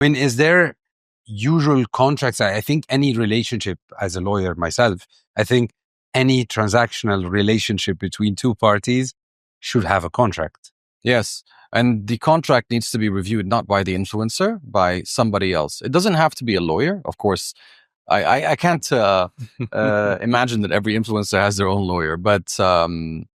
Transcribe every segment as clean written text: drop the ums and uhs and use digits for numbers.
I mean, is there usual contracts? I think any relationship, as a lawyer myself, I think any transactional relationship between two parties should have a contract. Yes. And the contract needs to be reviewed not by the influencer, by somebody else. It doesn't have to be a lawyer. Of course, I can't imagine that every influencer has their own lawyer, but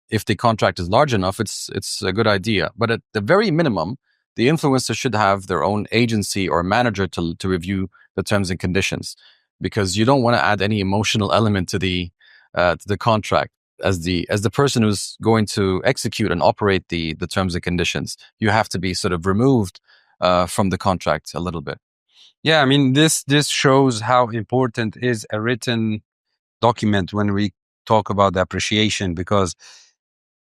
if the contract is large enough, it's a good idea. But at the very minimum, the influencer should have their own agency or manager to review the terms and conditions, because you don't want to add any emotional element to the contract. As the person who's going to execute and operate the terms and conditions, you have to be sort of removed from the contract a little bit. Yeah, I mean, this shows how important is a written document when we talk about the appreciation, because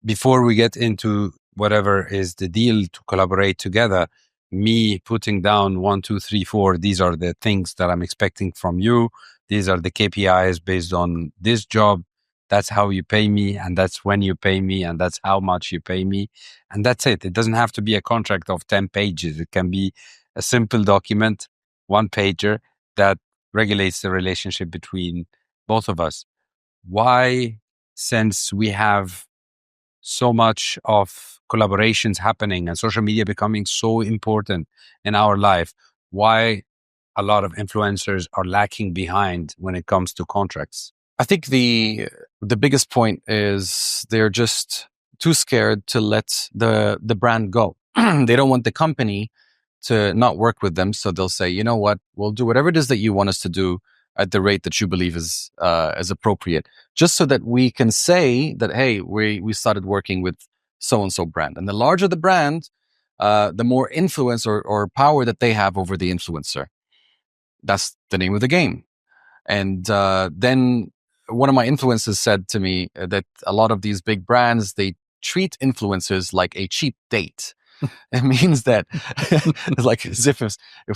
before we get into whatever is the deal to collaborate together, me putting down 1, 2, 3, 4, these are the things that I'm expecting from you. These are the KPIs based on this job. That's how you pay me, and that's when you pay me, and that's how much you pay me. And that's it. It doesn't have to be a contract of 10 pages. It can be a simple document, one pager, that regulates the relationship between both of us. Why, since we have so much of collaborations happening and social media becoming so important in our life, why a lot of influencers are lacking behind when it comes to contracts? I think the biggest point is they're just too scared to let the brand go. They don't want the company to not work with them, so they'll say, you know what, we'll do whatever it is that you want us to do at the rate that you believe is appropriate, just so that we can say that, hey, we started working with so and so brand. And the larger the brand, the more influence or power that they have over the influencer. That's the name of the game. And then one of my influencers said to me that a lot of these big brands, they treat influencers like a cheap date. It means that like as if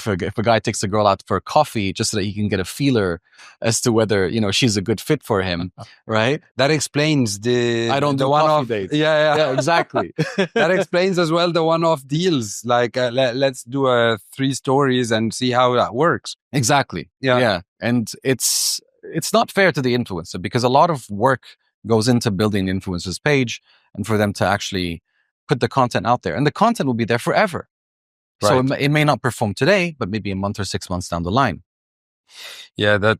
a guy takes a girl out for coffee just so that he can get a feeler as to whether, you know, she's a good fit for him, right? That explains the I don't the do one-off coffee dates. Yeah, exactly. That explains as well the one-off deals. Like let's do 3 stories and see how that works. Exactly. Yeah. Yeah. And it's not fair to the influencer, because a lot of work goes into building the influencer's page and for them to actually put the content out there, and the content will be there forever. Right. So it may not perform today, but maybe a month or 6 months down the line. Yeah, that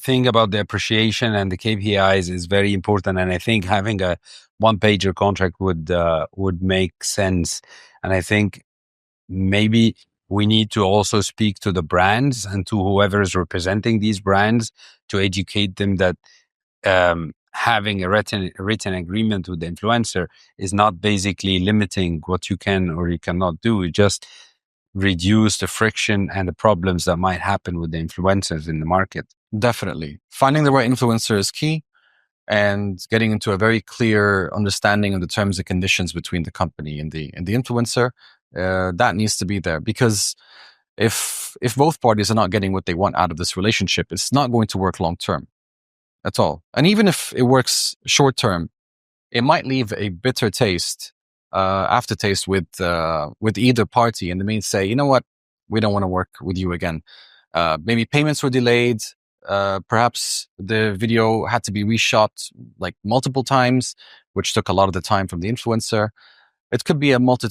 thing about the appreciation and the KPIs is very important, and I think having a one-pager contract would make sense. And I think maybe we need to also speak to the brands and to whoever is representing these brands to educate them that having a written agreement with the influencer is not basically limiting what you can or you cannot do. It just reduce the friction and the problems that might happen with the influencers in the market. Definitely. Finding the right influencer is key, and getting into a very clear understanding of the terms and conditions between the company and the influencer, that needs to be there, because if both parties are not getting what they want out of this relationship, it's not going to work long term at all. And even if it works short term, it might leave a bitter taste, aftertaste with either party, and they may say, you know what, we don't want to work with you again. Maybe payments were delayed. Perhaps the video had to be reshot like multiple times, which took a lot of the time from the influencer. It could be a multitude